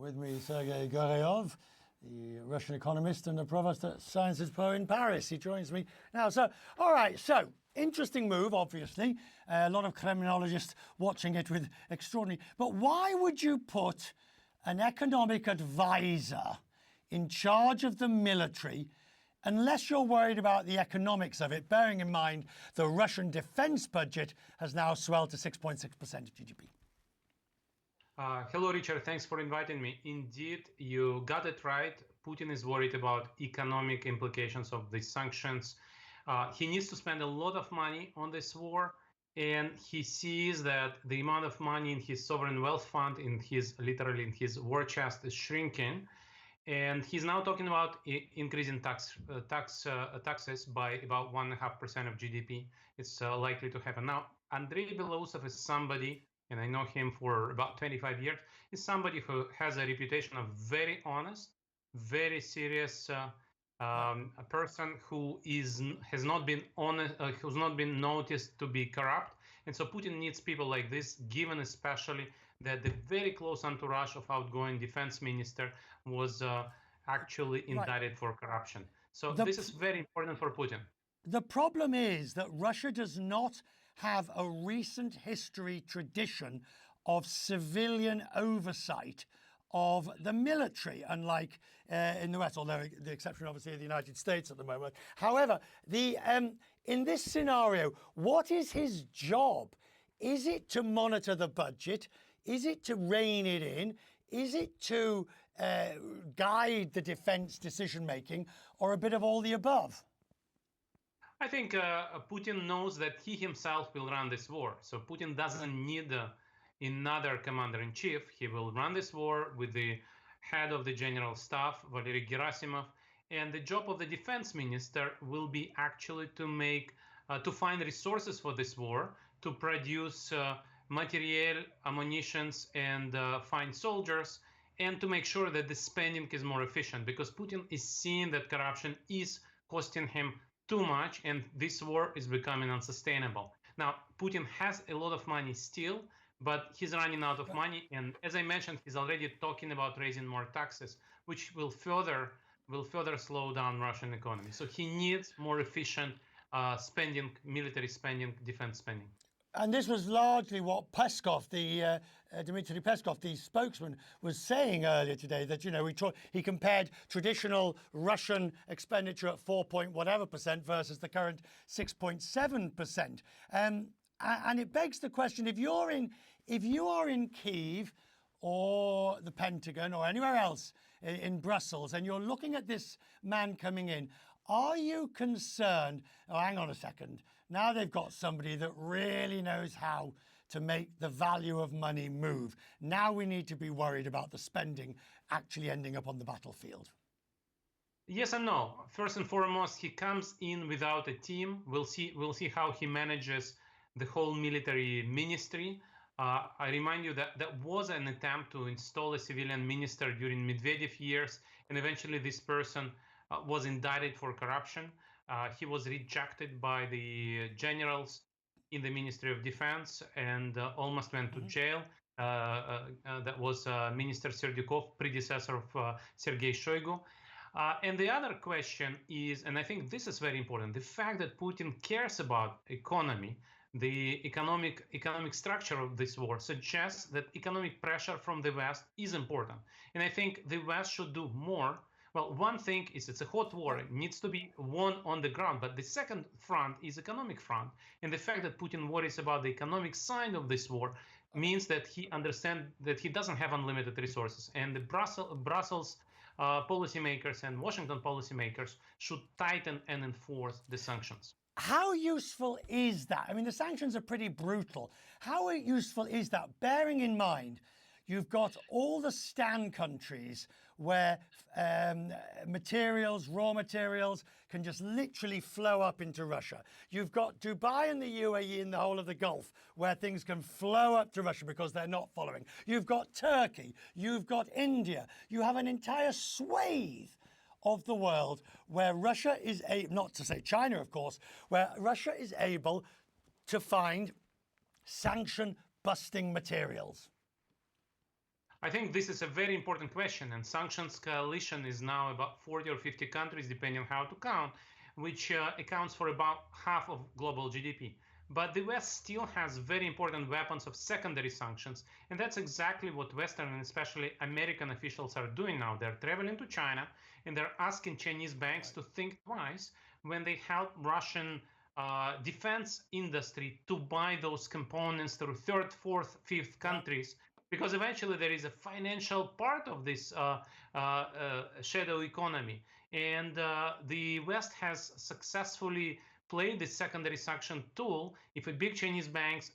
With me, Sergei Guriev, the Russian economist and the provost at Sciences Po in Paris. He joins me now. So, all right, so interesting move, obviously. A lot of criminologists watching it with extraordinary. But why would you put an economic advisor in charge of the military unless you're worried about the economics of it, bearing in mind the Russian defense budget has now swelled to 6.6% of GDP? Hello, Richard. Thanks for inviting me. Indeed, you got it right. Putin is worried about economic implications of the sanctions. He needs to spend a lot of money on this war, and he sees that the amount of money in his sovereign wealth fund, literally in his war chest, is shrinking. And he's now talking about increasing taxes by about 1.5% of GDP. It's likely to happen. Now, Andrei Belousov is somebody, and I know him for about 25 years, is somebody who has a reputation of very honest, very serious, a person who has not been honest, who's not been noticed to be corrupt. And so Putin needs people like this, given especially that the very close entourage of outgoing defense minister was actually indicted for corruption. So this is very important for Putin. The problem is that Russia does not have a recent history tradition of civilian oversight of the military, unlike in the West, although the exception obviously of the United States at the moment. However, in this scenario, what is his job? Is it to monitor the budget? Is it to rein it in? Is it to guide the defense decision-making, or a bit of all the above? I think Putin knows that he himself will run this war. So Putin doesn't need another commander-in-chief. He will run this war with the head of the general staff, Valery Gerasimov. And the job of the defense minister will be actually to find resources for this war, to produce material, ammunitions, and find soldiers, and to make sure that the spending is more efficient, because Putin is seeing that corruption is costing him too much, and this war is becoming unsustainable. Now, Putin has a lot of money still, but he's running out of money. And as I mentioned, he's already talking about raising more taxes, which will further slow down Russian economy. So he needs more efficient spending, military spending, defense spending. And this was largely what Peskov, Dmitry Peskov, the spokesman, was saying earlier today, that, you know, he compared traditional Russian expenditure at 4.whatever% versus the current 6.7%. And it begs the question, if you are in Kyiv or the Pentagon or anywhere else in Brussels, and you're looking at this man coming in, are you concerned? Oh, hang on a second. Now they've got somebody that really knows how to make the value of money move. Now we need to be worried about the spending actually ending up on the battlefield. Yes and no. First and foremost, he comes in without a team. We'll see how he manages the whole military ministry. I remind you that that was an attempt to install a civilian minister during Medvedev years, and eventually this person was indicted for corruption. He was rejected by the generals in the Ministry of Defense and almost went to jail. That was Minister Serdukov, predecessor of Sergei Shoigu. And the other question is, and I think this is very important, the fact that Putin cares about economy, the economic structure of this war suggests that economic pressure from the West is important. And I think the West should do more. Well, one thing is it's a hot war. It needs to be won on the ground. But the second front is economic front. And the fact that Putin worries about the economic side of this war means that he understands that he doesn't have unlimited resources. And the Brussels policymakers and Washington policymakers should tighten and enforce the sanctions. How useful is that? I mean, the sanctions are pretty brutal. How useful is that, bearing in mind you've got all the stand countries where raw materials can just literally flow up into Russia. You've got Dubai and the UAE and the whole of the Gulf where things can flow up to Russia because they're not following. You've got Turkey, you've got India, you have an entire swathe of the world where Russia is not to say China, of course, where Russia is able to find sanction-busting materials. I think this is a very important question, and sanctions coalition is now about 40 or 50 countries, depending on how to count, which accounts for about half of global GDP. But the West still has very important weapons of secondary sanctions, and that's exactly what Western and especially American officials are doing now. They're traveling to China and they're asking Chinese banks to think twice when they help Russian defense industry to buy those components through third, fourth, fifth Yeah. countries, because eventually there is a financial part of this shadow economy. And the West has successfully played the secondary sanction tool. If a big Chinese banks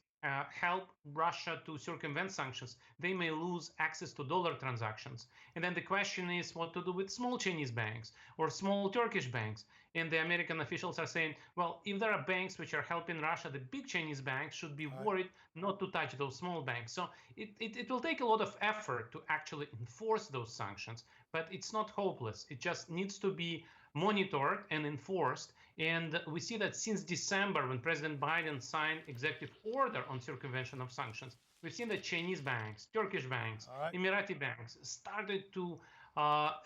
help Russia to circumvent sanctions, they may lose access to dollar transactions. And then the question is what to do with small Chinese banks or small Turkish banks. And the American officials are saying, well, if there are banks which are helping Russia, the big Chinese banks should be worried not to touch those small banks. So it will take a lot of effort to actually enforce those sanctions, but it's not hopeless. It just needs to be monitored and enforced. And we see that since December, when President Biden signed executive order on circumvention of sanctions, we've seen that Chinese banks, Turkish banks, Emirati banks started to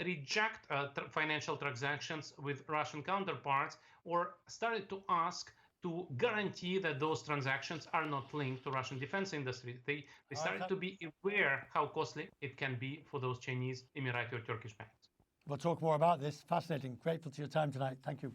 reject financial transactions with Russian counterparts, or started to ask to guarantee that those transactions are not linked to Russian defense industry. They started to be aware how costly it can be for those Chinese, Emirati, or Turkish banks. We'll talk more about this. Fascinating. Grateful to your time tonight. Thank you.